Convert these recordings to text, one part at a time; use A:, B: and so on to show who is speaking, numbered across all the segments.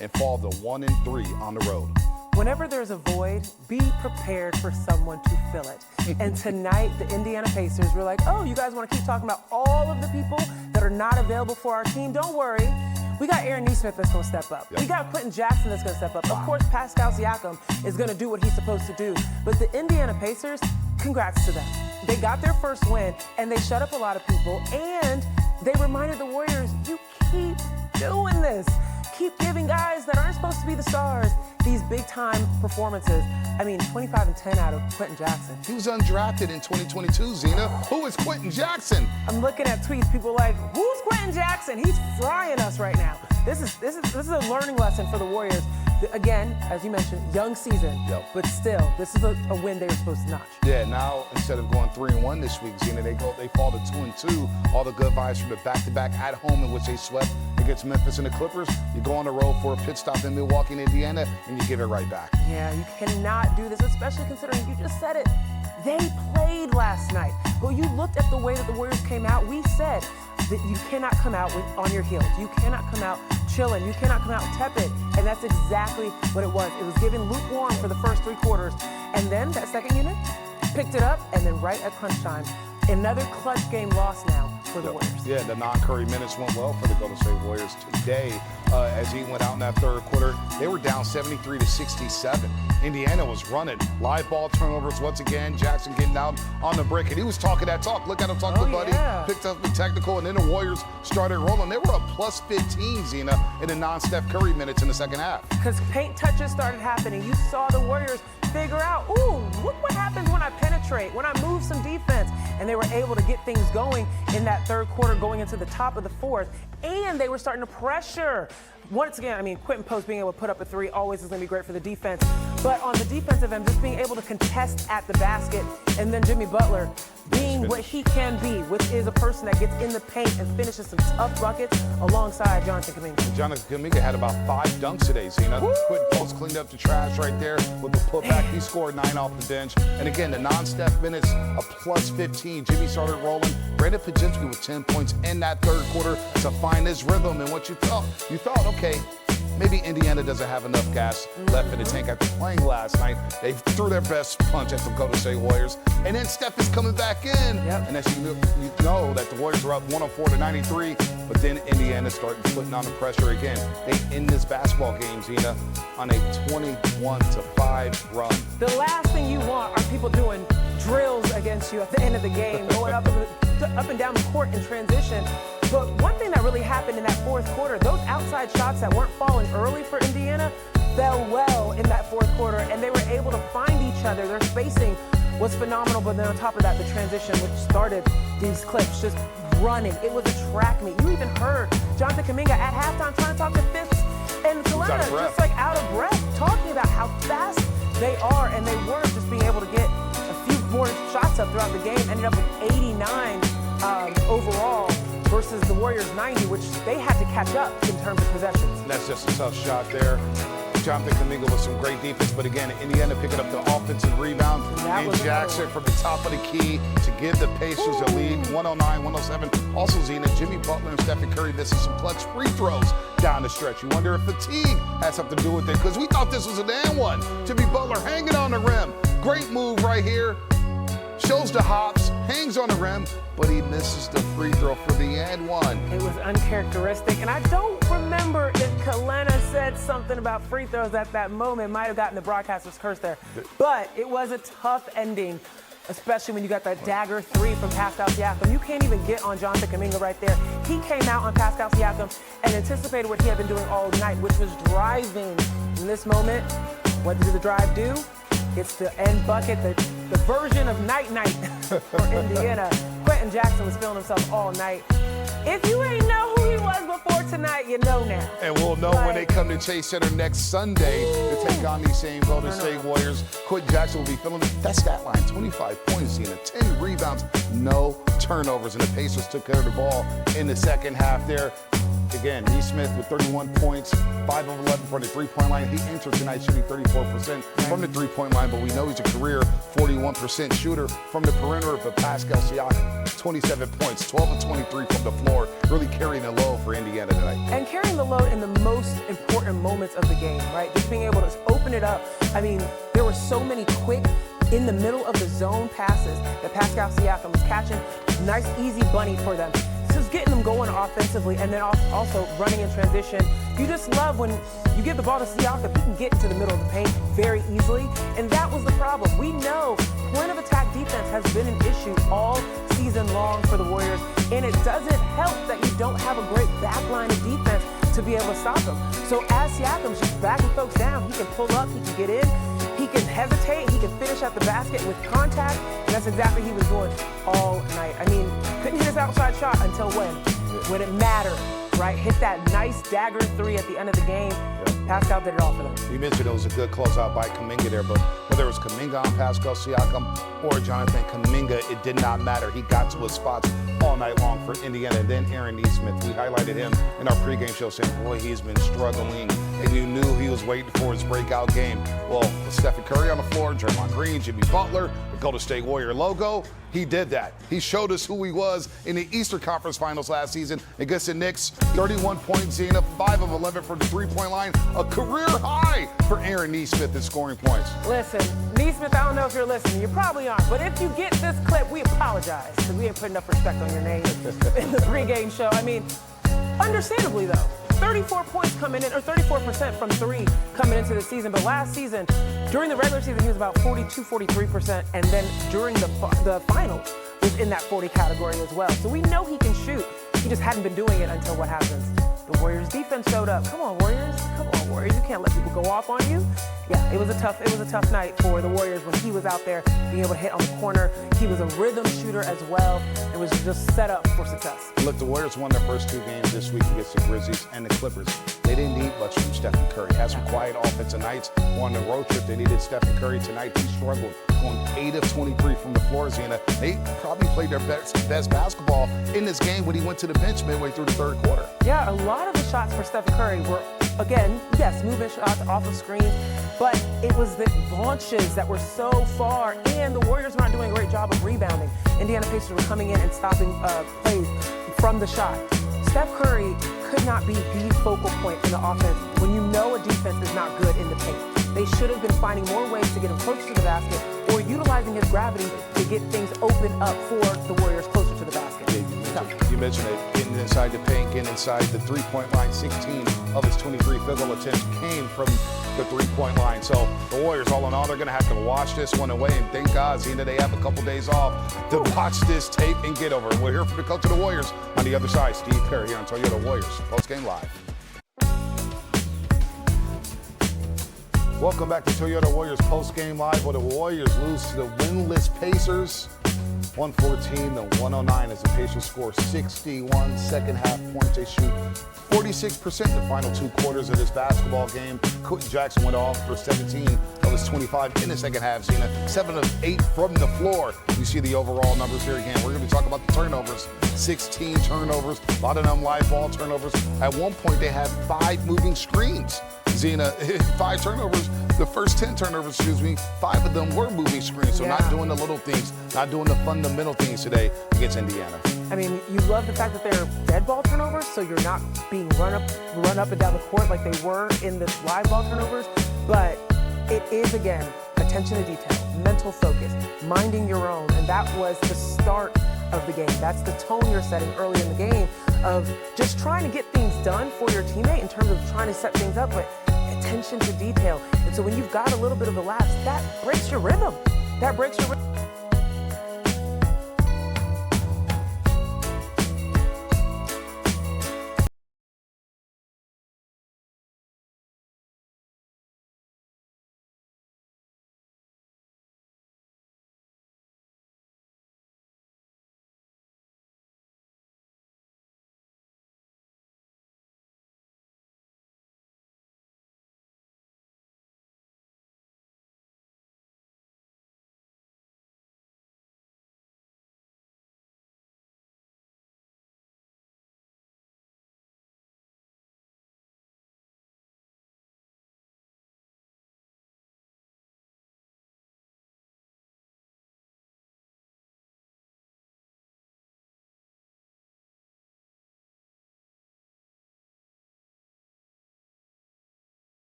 A: and fall to 1-3 on the road.
B: Whenever there's a void, be prepared for someone to fill it. And tonight, the Indiana Pacers were like, oh, you guys want to keep talking about all of the people that are not available for our team? Don't worry. We got Aaron Nesmith that's going to step up.
A: Yep.
B: We got Quentin Jackson that's going to step up. Of course, Pascal Siakam is going to do what he's supposed to do. But the Indiana Pacers, congrats to them. They got their first win, and they shut up a lot of people, and they reminded the Warriors, you keep doing this. Keep giving guys that aren't supposed to be the stars these big-time performances. I mean, 25 and 10 out of Quentin Jackson.
A: He was undrafted in 2022, Zena. Who is Quentin Jackson?
B: I'm looking at tweets, people like, who's Quentin Jackson? He's frying us right now. This is a learning lesson for the Warriors. Again, as you mentioned, young season, but still, this is a win they were supposed to notch.
A: Yeah, now instead of going 3-1 this week, Zena, they fall to 2-2. All the good vibes from the back-to-back at home in which they swept against Memphis and the Clippers. You go on the road for a pit stop in Milwaukee and Indiana, and you give it right back.
B: Yeah, you cannot do this, especially considering you just said it. They played last night. But you looked at the way that the Warriors came out. We said that you cannot come out on your heels. You cannot come out chilling. You cannot come out tepid. And that's exactly what it was. It was given lukewarm for the first 3 quarters. And then that second unit picked it up, and then right at crunch time, another clutch game lost now for the Warriors.
A: Yeah, the non-Curry minutes went well for the Golden State Warriors today. As he went out in that third quarter, they were down 73-67. Indiana was running. Live ball turnovers once again. Jackson getting out on the break, and he was talking that talk. Look at him talk to Buddy.
B: Yeah.
A: Picked up the technical, and then the Warriors started rolling. They were up plus 15, Zena, in the non-Steph Curry minutes in the second half.
B: Because paint touches started happening. You saw the Warriors figure out, ooh, look what happens when I penetrate, when I move some defense. And they were able to get things going in that third quarter going into the top of the fourth. And they were starting to pressure. Once again, I mean, Quentin Post being able to put up a 3 always is going to be great for the defense. But on the defensive end, just being able to contest at the basket, and then Jimmy Butler being what he can be, which is a person that gets in the paint and finishes some tough buckets alongside Jonathan Kuminga.
A: Jonathan Kuminga had about 5 dunks today, Zena. Quentin Post cleaned up the trash right there with the putback. He scored 9 off the bench. And again, the non-Steph minutes, a plus 15. Jimmy started rolling. Brandon Podziemski with 10 points in that third quarter to find his rhythm. And what you thought, okay, maybe Indiana doesn't have enough gas left in the tank after playing last night. They threw their best punch at the Golden State Warriors. And then Steph is coming back in. And as you know that the Warriors are up 104-93, but then Indiana started putting on the pressure again. They end this basketball game, Zena, on a 21-5 run.
B: The last thing you want are people doing drills against you at the end of the game, going up and down the court in transition. But one thing that really happened in that fourth quarter, those outside shots that weren't falling early for Indiana fell well in that fourth quarter, and they were able to find each other. Their spacing was phenomenal, but then on top of that, the transition, which started these clips just running. It was a track meet. You even heard Jonathan Kuminga at halftime trying to talk to Fitz and Kalena, just like out of breath, talking about how fast they are, and they were just being able to get a few more shots up throughout the game. Ended up with 89 overall versus the Warriors 90, which they had to catch up in terms of possessions.
A: And that's just a tough shot there. Jonathan Kuminga with some great defense, but again, Indiana picking up the offensive rebound. And Jackson from the top of the key to give the Pacers a lead, 109-107. Also, Zena, Jimmy Butler and Stephen Curry missing some clutch free throws down the stretch. You wonder if fatigue has something to do with it, because we thought this was an and one. Jimmy Butler hanging on the rim. Great move right here. Shows the hops, hangs on the rim, but he misses the free throw for the and one.
B: It was uncharacteristic, and I don't remember if Kalena said something about free throws at that moment. Might have gotten the broadcaster's curse there. But it was a tough ending, especially when you got that dagger 3 from Pascal Siakam. You can't even get on Jonathan Kuminga right there. He came out on Pascal Siakam and anticipated what he had been doing all night, which was driving. In this moment, what did the drive do? It's the end bucket, the version of night-night for Indiana. Quentin Jackson was feeling himself all night. If you ain't know who he was before tonight, you know now.
A: And we'll know when they come to Chase Center next Sunday to take on these same Golden State Warriors. Quentin Jackson will be feeling that stat line, 25 points, Zena, 10 rebounds, no turnovers. And the Pacers took care of the ball in the second half there. again, Neesmith with 31 points, 5 of 11 from the three-point line. He entered tonight shooting 34% from the three-point line, but we know he's a career 41% shooter from the perimeter. But Pascal Siakam, 27 points, 12 of 23 from the floor, really carrying the load for Indiana tonight.
B: And carrying the load in the most important moments of the game, right? Just being able to open it up. I mean, there were so many quick, in the middle of the zone passes that Pascal Siakam was catching. Nice, easy bunny for them. Just getting them going offensively and then also running in transition. You just love when you give the ball to Siakam, he can get into the middle of the paint very easily. And that was the problem. We know point of attack defense has been an issue all season long for the Warriors. And it doesn't help that you don't have a great back line of defense to be able to stop them. So as Siakam's just backing folks down, he can pull up, he can get in, he can hesitate, he can finish at the basket with contact, and that's exactly what he was doing all night. I mean, couldn't hit his outside shot until when? When it mattered, right? Hit that nice dagger three at the end of the game. Pascal did it all for them.
A: You mentioned it was a good closeout by Kuminga there, but whether it was Kuminga on Pascal Siakam or Jonathan Kuminga, it did not matter. He got to his spots all night long for Indiana. And then Aaron Neesmith, we highlighted him in our pregame show saying, boy, he's been struggling. And you knew he was waiting for his breakout game. Well, with Stephen Curry on the floor, Draymond Green, Jimmy Butler, the Golden State Warrior logo, he did that. He showed us who he was in the Eastern Conference Finals last season against the Knicks. 31 points, Zena, 5 of 11 from the three-point line. A career high for Aaron Neesmith in scoring points.
B: Listen, Neesmith, I don't know if you're listening. You probably aren't. But if you get this clip, we apologize because we ain't put enough respect on your name in the pregame show. I mean, understandably, though. 34 points coming in, or 34% from three coming into the season. But last season, during the regular season, he was about 42, 43%. And then during the finals, was in that 40 category as well. So we know he can shoot. He just hadn't been doing it until what happens. The Warriors defense showed up. Come on, Warriors. Come on, Warriors. You can't let people go off on you. Yeah, it was a tough night for the Warriors when he was out there being able to hit on the corner. He was a rhythm shooter as well. It was just set up for success.
A: Look, the Warriors won their first 2 games this week against the Grizzlies and the Clippers. They didn't need much from Stephen Curry. Had some quiet offensive nights. On the road trip, they needed Stephen Curry tonight. He struggled, going 8 of 23 from the floor, Zena. They probably played their best basketball in this game when he went to the bench midway through the third quarter.
B: Yeah, a lot of the shots for Stephen Curry were, again, yes, movement shots off of screens, but it was the launches that were so far, and the Warriors were not doing a great job of rebounding. Indiana Pacers were coming in and stopping plays from the shot. Steph Curry could not be the focal point in the offense when you know a defense is not good in the paint. They should have been finding more ways to get him closer to the basket or utilizing his gravity to get things open up for the Warriors closer to the basket.
A: Yeah, you mentioned it, getting inside the paint, getting inside the three-point line. 16 of his 23 field goal attempts came from the three-point line. So the Warriors, all in all, they're going to have to watch this one away. And thank God, Zena, they have a couple days off to watch this tape and get over it. We'll hear from the coach of the Warriors on the other side, Steve Kerr, here on Toyota Warriors Postgame Live. Welcome back to Toyota Warriors Postgame Live, where the Warriors lose to the winless Pacers. 114 to 109 as the Pacers score 61 second half points. They shoot 46% the final 2 quarters of this basketball game. Quentin Jackson went off for 17 of his 25 in the second half. Zena, 7 of 8 from the floor. You see the overall numbers here again. We're going to talk about the turnovers. 16 turnovers, a lot of them live ball turnovers. At one point, they had 5 moving screens. Zena, 5 turnovers. The first 10 turnovers, 5 of them were moving screens. So not doing the little things, not doing the fundamental things today against Indiana.
B: I mean, you love the fact that they're dead ball turnovers, so you're not being run up and down the court like they were in the live ball turnovers. But it is, again, attention to detail, mental focus, minding your own. And that was the start of the game. That's the tone you're setting early in the game of just trying to get things done for your teammate in terms of trying to set things up, but attention to detail. And so when you've got a little bit of a lapse, that breaks your rhythm. That breaks your rhythm.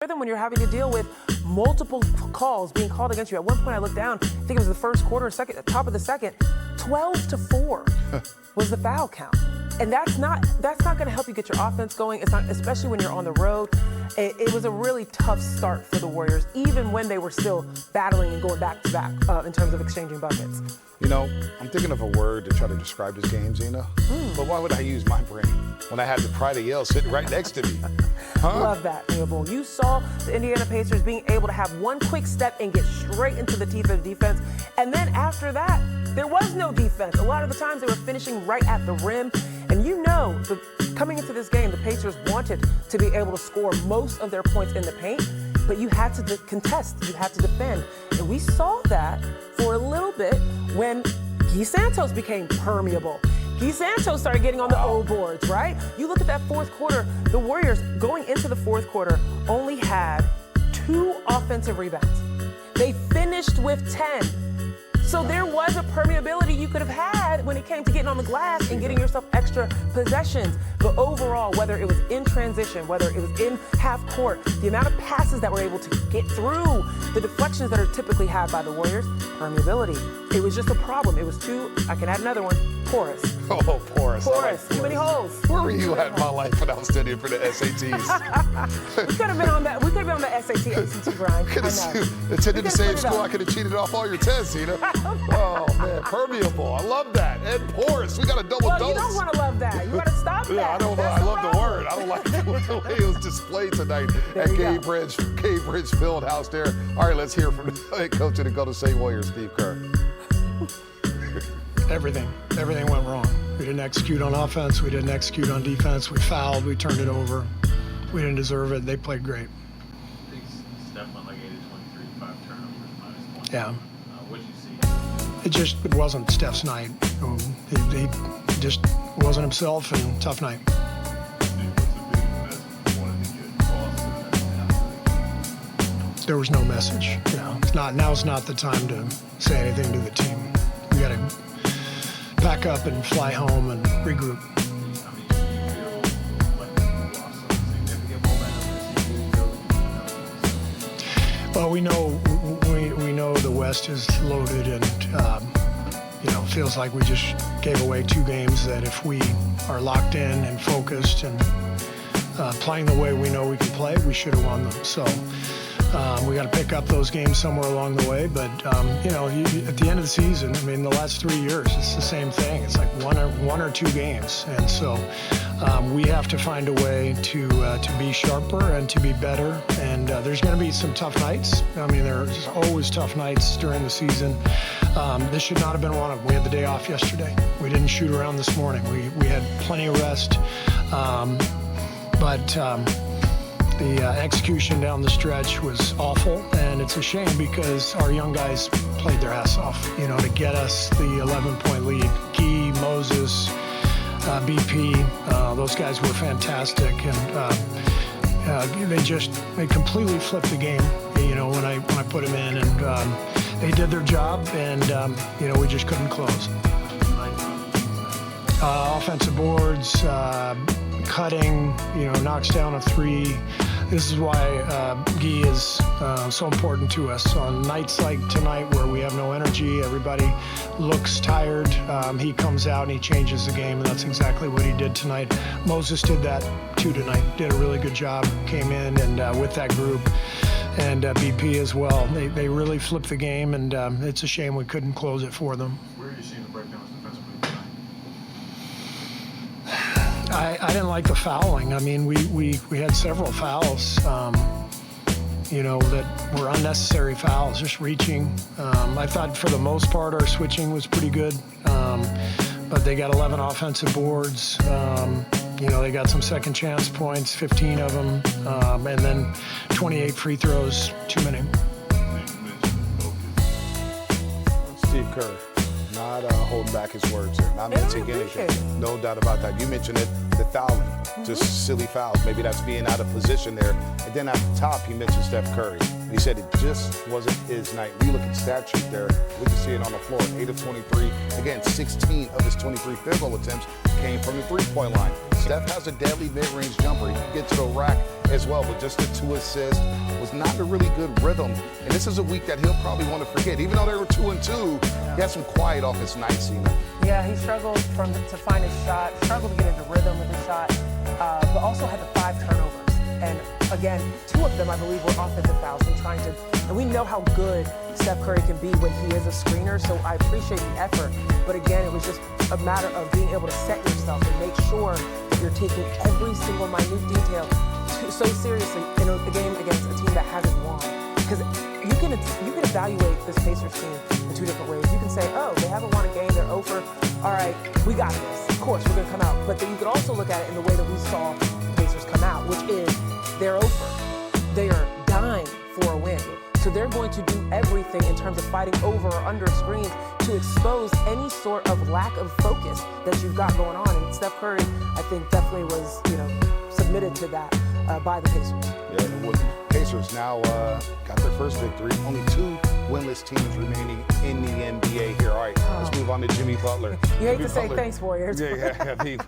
B: Than when you're having to deal with multiple calls being called against you. At one point I looked down, I think it was the first quarter, top of the second, 12-4 was the foul count. And that's not going to help you get your offense going. It's not, especially when you're on the road. It was a really tough start for the Warriors, even when they were still battling and going back to back in terms of exchanging buckets.
A: You know, I'm thinking of a word to try to describe this game, Zena. But why would I use my brain when I had the pride of Yale sitting right next to me?
B: Love that, Neil Boone. You saw the Indiana Pacers being able to have one quick step and get straight into the teeth of the defense. And then after that, there was no defense. A lot of the times they were finishing right at the rim. And you know, coming into this game, the Pacers wanted to be able to score most of their points in the paint, but you had to contest, you had to defend. And we saw that for a little bit when Gui Santos became permeable. Gui Santos started getting on the O boards, right? You look at that fourth quarter, the Warriors going into the fourth quarter only had 2 offensive rebounds. They finished with 10. So there was a permeability you could have had when it came to getting on the glass and getting yourself extra possessions. But overall, whether it was in transition, whether it was in half court, the amount of passes that were able to get through, the deflections that are typically had by the Warriors, permeability. It was just a problem. It was too, I can add another one, porous.
A: Oh, porous.
B: Porous. Too many holes.
A: Where were you at in my life when I was studying for the SATs?
B: We could have been on that. We could have been on the SAT, ACT grind.
A: Attended the same school, I could have cheated off all your tests, Zena. Oh, man, permeable. I love that. And porous. We got a double dose.
B: You don't want to love that. You got to stop that.
A: Yeah, I don't know. I love the word. I don't like the way it was displayed tonight at Cambridge Fieldhouse there. All right, let's hear from the head coach of the Golden State Warriors, Steve Kerr.
C: Everything went wrong. We didn't execute on offense. We didn't execute on defense. We fouled. We turned it over. We didn't deserve it. They played great.
D: I think Steph went like 8 of 23, 5 turnovers, -1.
C: Yeah.
D: What did you see?
C: It wasn't Steph's night. He just wasn't himself, and tough night. There was no message. Now's not the time to say anything to the team. We got to pack up and fly home and regroup. Well, we know the West is loaded, and feels like we just gave away 2 games that if we are locked in and focused and playing the way we know we can play, we should have won them. So we got to pick up those games somewhere along the way. But at the end of the season, I mean, the last 3 years, it's the same thing. It's like one or 2 games, and so we have to find a way to be sharper and to be better. And there's going to be some tough nights. I mean, there's always tough nights during the season. This should not have been one of them. We had the day off yesterday. We didn't shoot around this morning. We had plenty of rest, but the execution down the stretch was awful, and it's a shame because our young guys played their ass off, to get us the 11-point lead. Gui, Moses, BP, those guys were fantastic, and they completely flipped the game, when I put them in, and they did their job, and we just couldn't close. Offensive boards, cutting, knocks down a 3. This is why Gui is so important to us. On nights like tonight where we have no energy, everybody looks tired, he comes out and he changes the game, and that's exactly what he did tonight. Moses did that too tonight, did a really good job, came in and with that group, and BP as well. They really flipped the game, and it's a shame we couldn't close it for them.
D: Where are you seeing the breakdowns defensively tonight?
C: I didn't like the fouling. I mean, we had several fouls, that were unnecessary fouls, just reaching. I thought for the most part our switching was pretty good, but they got 11 offensive boards. They got some second chance points, 15 of them, and then 28 free throws, too many.
A: Steve Kerr, not holding back his words here, not mentioning anything. No doubt about that. You mentioned it, the fouling, just silly fouls. Maybe that's being out of position there. And then at the top, he mentioned Steph Curry. He said it just wasn't his night. You look at the stat sheet there, we can see it on the floor. 8 of 23. Again, 16 of his 23 field goal attempts came from the three-point line. Steph has a deadly mid-range jumper. He can get to the rack as well, but just the 2 assists was not a really good rhythm. And this is a week that he'll probably want to forget. Even though they were 2-2, he had some quiet off his night, Cena.
B: Yeah, he struggled to find his shot, struggled to get into rhythm with his shot, but also had the 5 turnovers. And again, 2 of them, I believe, were offensive fouls. And we know how good Steph Curry can be when he is a screener, so I appreciate the effort. But again, it was just a matter of being able to set yourself and make sure that you're taking every single minute detail so seriously in a game against a team that hasn't won. Because you can evaluate this Pacers team in 2 different ways. You can say, oh, they haven't won a game, they're over. All right, we got this. Of course, we're going to come out. But then you could also look at it in the way that we saw the Pacers come out, which is they're over. They are dying for a win. So they're going to do everything in terms of fighting over or under screens to expose any sort of lack of focus that you've got going on. And Steph Curry, I think, definitely was, submitted to that by the Pacers.
A: Yeah, the Pacers now got their first victory. Only 2 winless teams remaining in the NBA here. All right, let's move on to Jimmy Butler.
B: You hate to say thanks, Warriors.
A: Yeah, I mean,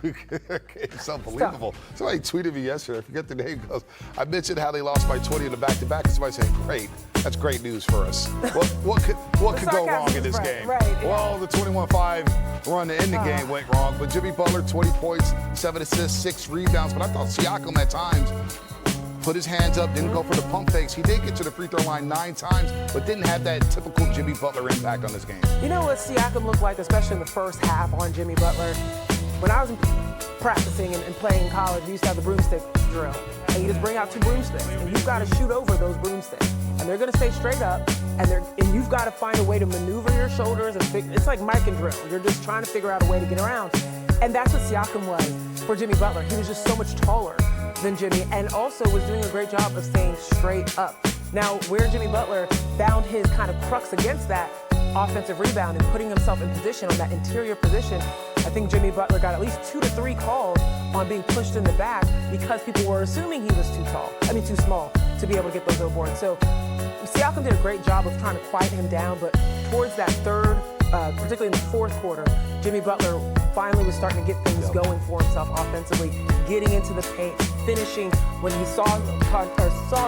A: it's unbelievable. Somebody tweeted me yesterday, I forget the name, goes, I mentioned how they lost by 20 in the back-to-back, and somebody said, great, that's great news for us. What could go wrong in this game?
B: Right, yeah.
A: Well, the 21-5 run to end the game went wrong, but Jimmy Butler, 20 points, 7 assists, 6 rebounds, but I thought Siakam at times put his hands up, didn't go for the pump fakes. He did get to the free throw line 9 times, but didn't have that typical Jimmy Butler impact on this game.
B: You know what Siakam looked like, especially in the first half on Jimmy Butler? When I was practicing and playing in college, we used to have the broomstick drill. And you just bring out 2 broomsticks, and you've got to shoot over those broomsticks. And they're going to stay straight up, and you've got to find a way to maneuver your shoulders. It's like mic and drill. You're just trying to figure out a way to get around. And that's what Siakam was for Jimmy Butler. He was just so much taller than Jimmy, and also was doing a great job of staying straight up. Now, where Jimmy Butler found his kind of crux against that offensive rebound and putting himself in position on that interior position, I think Jimmy Butler got at least 2 to 3 calls on being pushed in the back because people were assuming he was too small to be able to get those over boards. So Siakam did a great job of trying to quiet him down, but towards that third, particularly in the fourth quarter, Jimmy Butler finally was starting to get things going for himself offensively, getting into the paint, finishing when he saw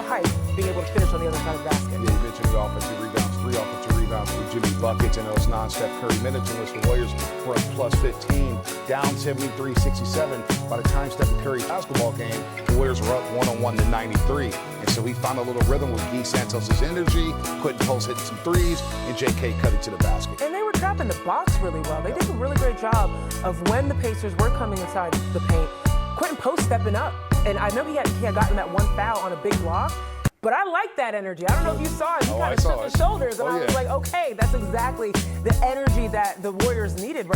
B: height, being able to finish on the other side of the basket.
A: Yeah, you mentioned the offensive rebounds, 3 offensive rebounds for Jimmy buckets, and those non-Steph Curry minutes in which the Warriors were up plus 15, down 73-67. By the time Steph Curry's basketball game, the Warriors were up 101 to 93. And so we found a little rhythm with Gui Santos' energy, Quentin Post hitting some threes, and JK cut it to the basket.
B: And they were trapping the box really well. They did a really great job of when the Pacers were coming inside the paint, Quentin Post stepping up. And I know he had gotten that 1 foul on a big block, but I like that energy. I don't know if you saw it. He kind of shook his shoulders, and I was like, okay, that's exactly the energy that the Warriors needed.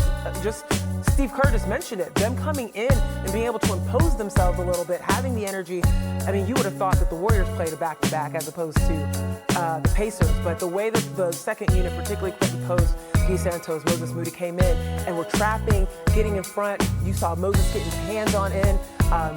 B: Just Steve Kerr just mentioned it. Them coming in and being able to impose themselves a little bit, having the energy. I mean, you would have thought that the Warriors played a back-to-back as opposed to the Pacers. But the way that the second unit, particularly Quentin Post, Gui Santos, Moses Moody came in and were trapping, getting in front. You saw Moses getting his hands on in,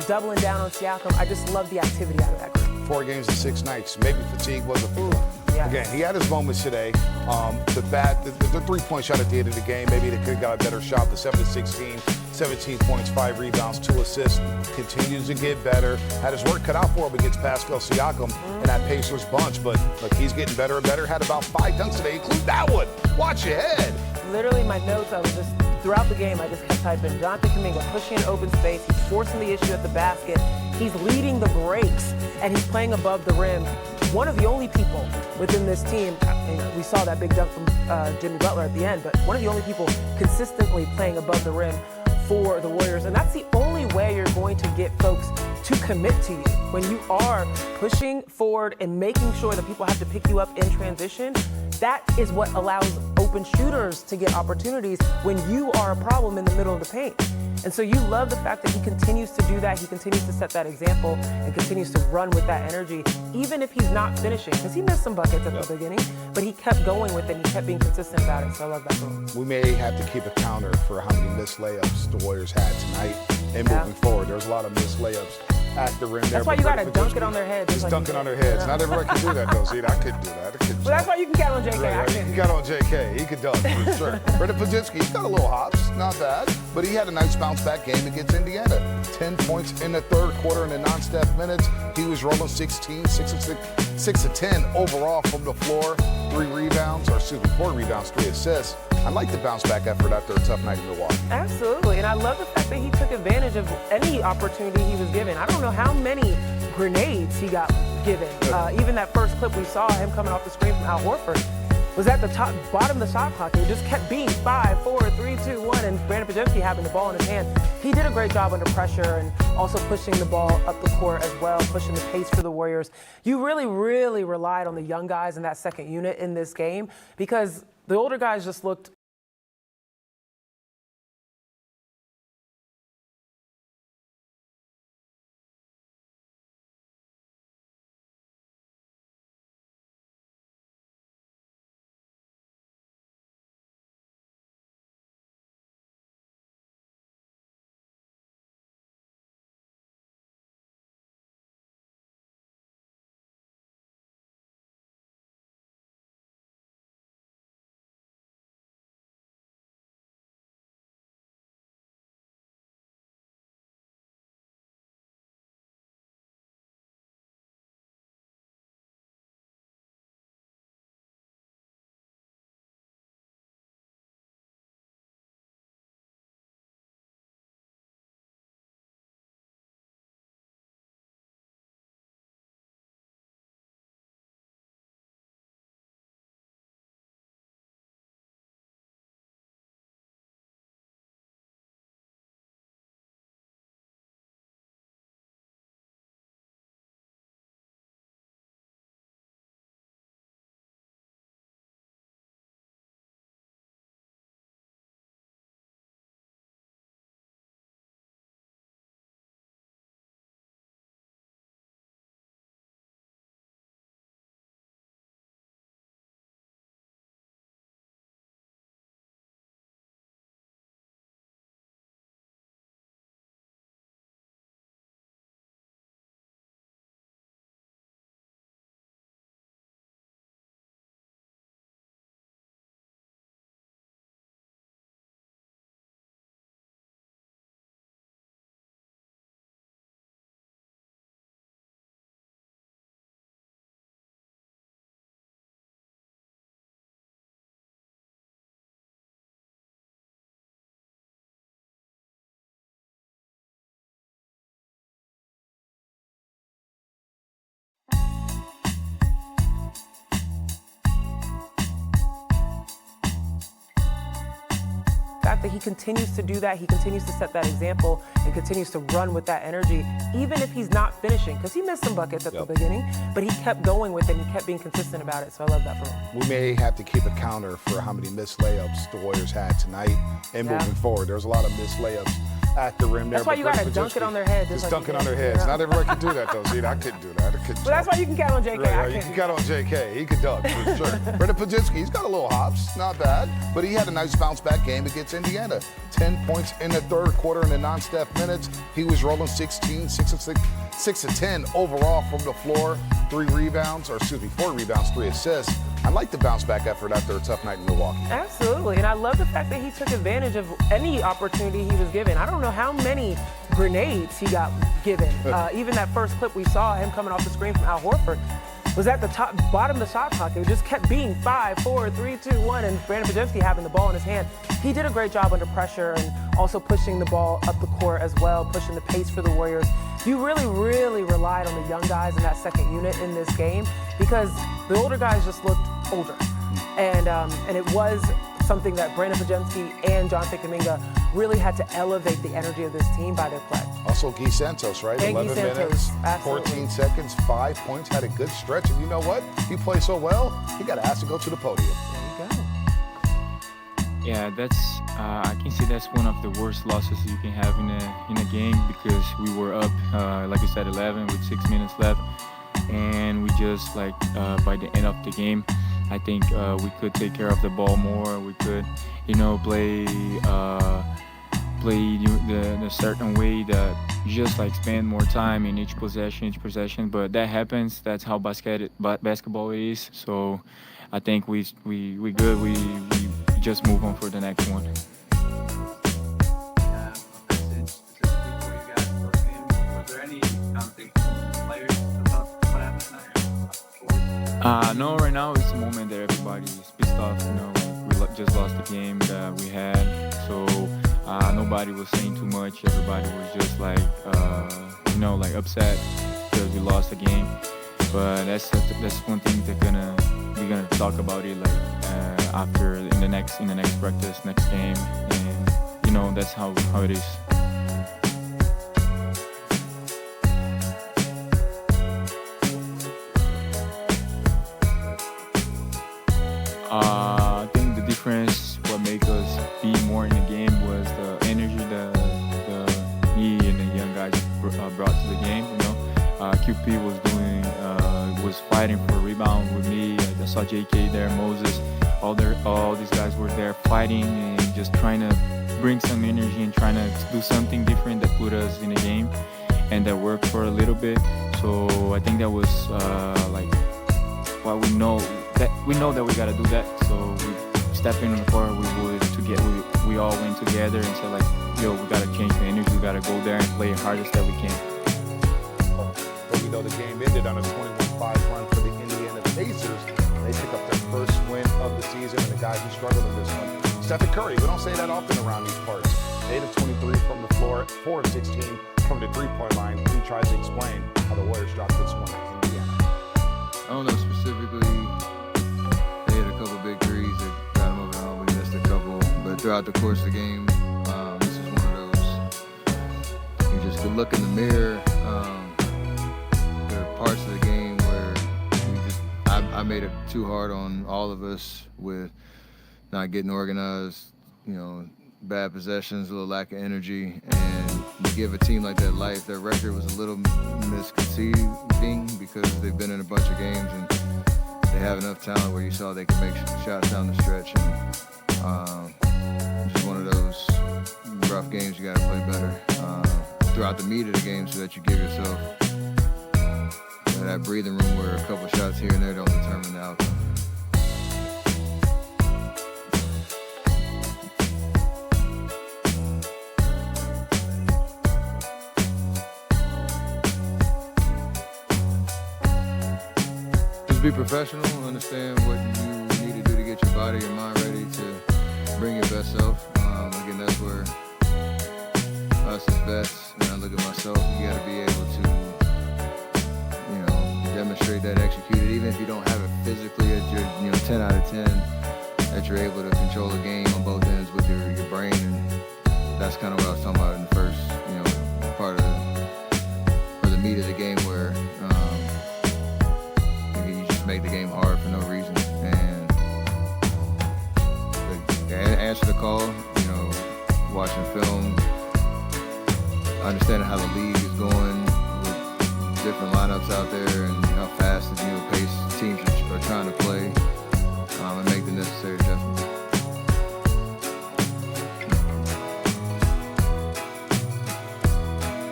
B: doubling down on Siakam. I just love the activity out of that group.
A: 4 games in 6 nights. Maybe fatigue was a factor.
B: Yes.
A: Again, he had his moments today. The 3-point shot at the end of the game, maybe they could have got a better shot. The 7-16, 17 points, 5 rebounds, 2 assists. Continues to get better. Had his work cut out for him against Pascal Siakam and that Pacers bunch. But look, he's getting better and better. Had about 5 dunks today, including that one. Watch your head.
B: Literally, my notes, I was just, throughout the game, I just kept typing, Jonathan Kuminga pushing in open space. He's forcing the issue at the basket. He's leading the breaks, and he's playing above the rim. One of the only people within this team, and we saw that big dunk from Jimmy Butler at the end, but one of the only people consistently playing above the rim for the Warriors. And that's the only way you're going to get folks to commit to you. When you are pushing forward and making sure that people have to pick you up in transition, that is what allows open shooters to get opportunities when you are a problem in the middle of the paint. And so you love the fact that he continues to do that. He continues to set that example and continues to run with that energy, even if he's not finishing, because he missed some buckets at the beginning, but he kept going with it and he kept being consistent about it. So I love that move.
A: We may have to keep a counter for how many missed layups the Warriors had tonight and moving forward. There's a lot of missed layups at the rim there.
B: That's why you got to dunk it on their heads.
A: Just dunking on their heads. Not everybody can do that, though. See, I couldn't do that.
B: Well, that's why you can count on JK.
A: Right, you can count on JK. He could dunk, for sure. Brendan Pajinski, he's got a little hops. Not bad. But he had a nice bounce-back game against Indiana. 10 points in the third quarter in the non-step minutes. He was rolling 16, 6 of 10 overall from the floor. 4 rebounds, 3 assists. I like the bounce-back effort after a tough night in Milwaukee.
B: Absolutely, and I love the fact that he took advantage of any opportunity he was given. I don't know how many grenades he got given. Even that first clip we saw, him coming off the screen from Al Horford, was at the bottom of the shot clock. It just kept being 5, 4, 3, 2, 1, and Brandon Pajinski having the ball in his hand. He did a great job under pressure and also pushing the ball up the court as well, pushing the pace for the Warriors. You really, really relied on the young guys in that second unit in this game because the older guys just looked fact that he continues to do that, he continues to set that example and continues to run with that energy, even if he's not finishing, because he missed some buckets at the beginning, but he kept going with it and he kept being consistent about it, so I love that from him.
A: We may have to keep a counter for how many missed layups the Warriors had tonight and moving forward. There's a lot of missed layups at the rim there.
B: That's why you got to dunk it on their heads.
A: Just dunking on their heads. Not everybody can do that, though. See, I couldn't do that.
B: Well, that's why you can count on JK.
A: Right, you can count on JK. He could dunk, for sure. Brendan Pajinski, he's got a little hops. Not bad. But he had a nice bounce-back game against Indiana. 10 points in the third quarter in the non-step minutes. He was rolling 16, 6 of 10 overall from the floor. 4 rebounds, 3 assists. I like the bounce-back effort after a tough night in Milwaukee.
B: Absolutely, and I love the fact that he took advantage of any opportunity he was given. I don't know how many grenades he got given. Even that first clip we saw, him coming off the screen from Al Horford, was at the bottom of the shot clock. It just kept being 5, 4, 3, 2, 1, and Brandon Pajinski having the ball in his hand. He did a great job under pressure and also pushing the ball up the court as well, pushing the pace for the Warriors. You really, really relied on the young guys in that second unit in this game because the older guys just looked older. And it was something that Brandon Pajinski and Jonathan Kuminga really had to elevate the energy of this team by their play.
A: Also, Gui Santos, right?
B: And
A: 11
B: Gui Santos,
A: minutes,
B: absolutely.
A: 14 seconds, 5 points, had a good stretch. And you know what? He played so well, he got asked to go to the podium.
B: There you go.
E: Yeah, I can say that's one of the worst losses you can have in a game because we were up, like I said, 11 with 6 minutes left, and we just by the end of the game, I think we could take care of the ball more. We could, play play the certain way that you just like spend more time in each possession. But that happens. That's how basketball is. So I think we good. We just move on for the next one. No, right now it's a moment that everybody's pissed off. You know, we just lost the game that we had, so nobody was saying too much. Everybody was just like, like upset because we lost the game. But that's one thing we're gonna talk about it like after in the next practice, next game, and that's how it is. I think the difference, what made us be more in the game, was the energy that me and the young guys brought to the game. QP was fighting for a rebound with me. I saw JK there, Moses, all these guys were there fighting and just trying to bring some energy and trying to do something different that put us in the game, and that worked for a little bit. So I think that was what we know. We know that we gotta do that, so we step in on the court. We all went together and said we gotta change the energy. We gotta go there and play hardest that we can.
A: But we know the game ended on a 21-5 run for the Indiana Pacers. They pick up their first win of the season, and the guy who struggled in this one, Stephen Curry. We don't say that often around these parts. 8 of 23 from the floor, 4 of 16 from the three-point line. He tries to explain how the Warriors dropped this one in Indiana.
F: I don't know specifically. They hit a couple big threes that got them over the hump. We missed a couple, but throughout the course of the game, this is one of those. You just could look in the mirror. There are parts of the game where I made it too hard on all of us with not getting organized. Bad possessions, a little lack of energy, and you give a team like that life. Their record was a little misconceiving because they've been in a bunch of games and they have enough talent where you saw they can make shots down the stretch. And just one of those rough games you got to play better throughout the meat of the game, so that you give yourself that breathing room where a couple shots here and there don't determine the outcome. Be professional, understand what you need to do to get your body, your mind ready to bring your best self. Again, that's where us as vets, and I look at myself, you got to be able to, demonstrate that, execute it, even if you don't have it physically at your, 10 out of 10, that you're able to control the game on both ends with your brain. And that's kind of what I was talking about in the first, part of the meat of the game, where make the game hard for no reason. And answer the call, watching film, understanding how the league is going with different lineups out there and how fast the pace teams are trying to play, and make the necessary adjustments.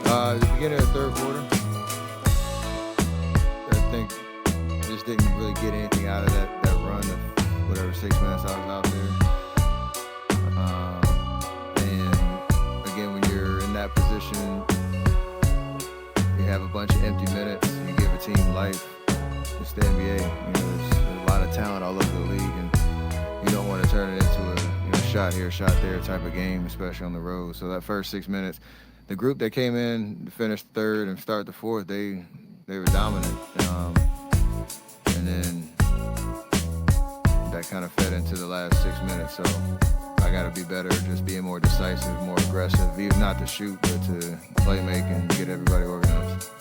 F: At the beginning of the third quarter, I think just didn't really get anything out of that run of whatever 6 minutes I was out there. And again, when you're in that position, you have a bunch of empty minutes, you give a team life. It's the NBA. There's a lot of talent all over the league, and you don't want to turn it into a shot here, shot there type of game, especially on the road. So that first 6 minutes, the group that came in to finish third and start the fourth, they were dominant. And then that kind of fed into the last 6 minutes. So I got to be better, just being more decisive, more aggressive, even not to shoot, but to play make and get everybody organized.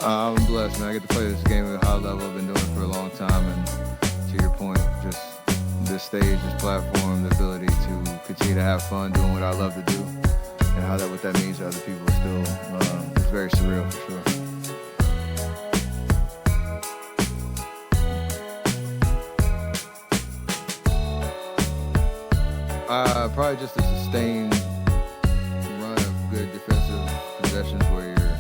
F: I'm blessed, man. I get to play this game at a high level. I've been doing it for a long time, and to your point, just this stage, this platform, the ability to continue to have fun doing what I love to do. and what that means to other people is still it's very surreal for sure. Probably just a sustained run of good defensive possessions where you're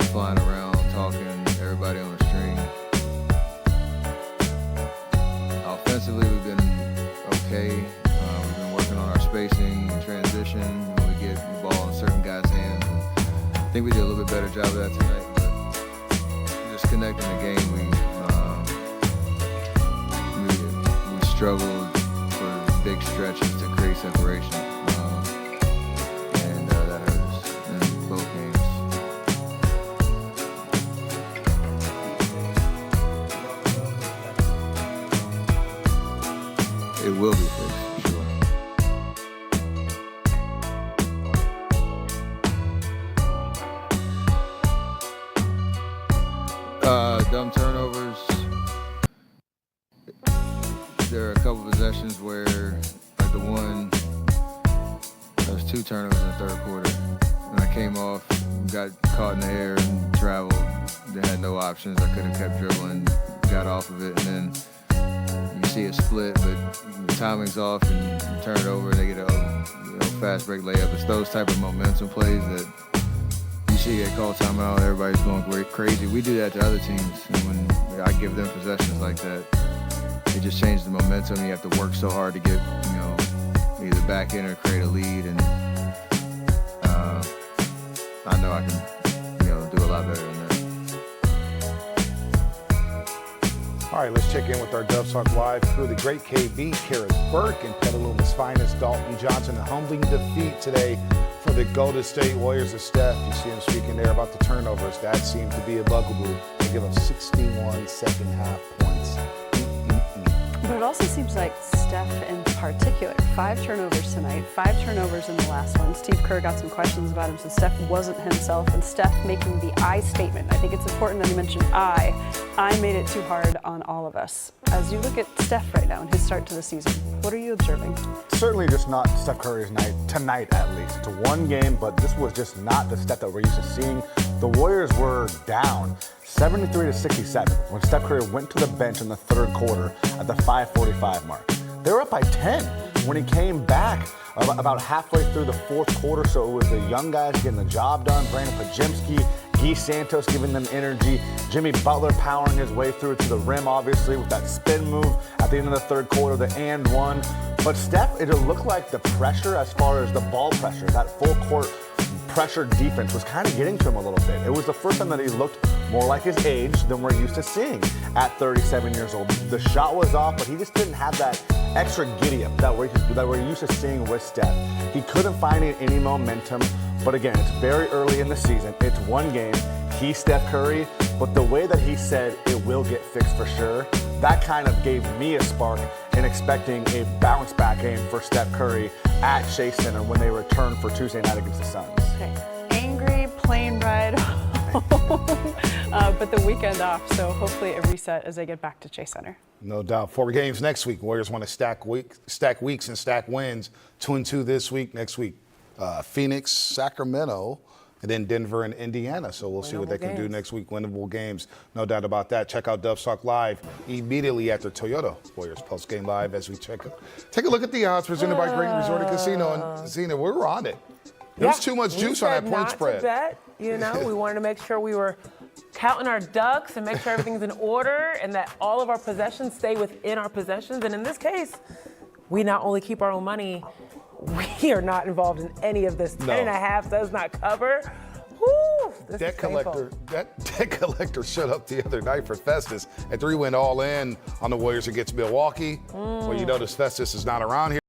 F: flying around, talking, everybody on a string. Offensively, we've been okay. We've been working on our spacing and transition when we get the ball in certain guys' hands. And I think we did a little bit better job of that tonight, but just connecting the game, we struggled big stretches to create separation, and that hurt us in both games. It will be fixed, for sure. Dumb turnovers. There are a couple possessions where, like the one, there was 2 turnovers in the third quarter, and I came off, got caught in the air and traveled. They had no options. I could have kept dribbling, got off of it, and then you see a split, but the timing's off, and you turn it over, and they get a fast break layup. It's those type of momentum plays that you see get called timeout, everybody's going crazy. We do that to other teams, and when I give them possessions like that, it just changes the momentum. You have to work so hard to get, either back in or create a lead. And I know I can, do a lot better than that.
A: All right, let's check in with our Dubs Talk Live crew. The great KB, Kerr Burke, and Petaluma's finest Dalton Johnson. A humbling defeat today for the Golden State Warriors of Steph. You see him speaking there about the turnovers. That seemed to be a bugaboo. They give up 61 second half points.
G: But it also seems like Steph in particular, 5 turnovers tonight, 5 turnovers in the last one. Steve Kerr got some questions about him, so Steph wasn't himself, and Steph making the I statement. I think it's important that he mentioned I made it too hard on all of us. As you look at Steph right now and his start to the season, what are you observing?
H: Certainly just not Steph Curry's night, tonight at least. It's one game, but this was just not the Steph that we're used to seeing. The Warriors were down 73-67 when Steph Curry went to the bench in the third quarter at the 5:45 mark. They were up by 10 when he came back about halfway through the fourth quarter, so it was the young guys getting the job done. Brandon Pajemski, Gui Santos giving them energy, Jimmy Butler powering his way through to the rim, obviously, with that spin move at the end of the third quarter, the and one. But Steph, it looked like the pressure as far as the ball pressure, that full court pressure defense was kind of getting to him a little bit. It was the first time that he looked more like his age than we're used to seeing at 37 years old. The shot was off, but he just didn't have that extra giddy-up that we're used to seeing with Steph. He couldn't find any momentum, but again, it's very early in the season. It's one game. He's Steph Curry, but the way that he said it will get fixed for sure, that kind of gave me a spark in expecting a bounce-back game for Steph Curry at Chase Center when they return for Tuesday night against the Suns.
G: Okay. Angry plane ride home, but the weekend off, so hopefully a reset as they get back to Chase Center.
A: No doubt. 4 games next week. Warriors want to stack weeks and stack wins. 2-2 this week. Next week, Phoenix, Sacramento, and then Denver and Indiana. So we'll see what they can do next week. Winnable games. No doubt about that. Check out Dubs Talk Live immediately after Toyota Warriors Postgame Live as we take a look at the odds presented by Great Resort and Casino. And we're on it. There's too much juice on that point spread.
B: Bet, we wanted to make sure we were counting our ducks and make sure everything's in order and that all of our possessions stay within our possessions. And in this case, we not only keep our own money, we are not involved in any of this. 10.5 does not cover. Woo, this
A: That debt collector shut up the other night for Festus. At 3 went all in on the Warriors against Milwaukee. Well, this Festus is not around here.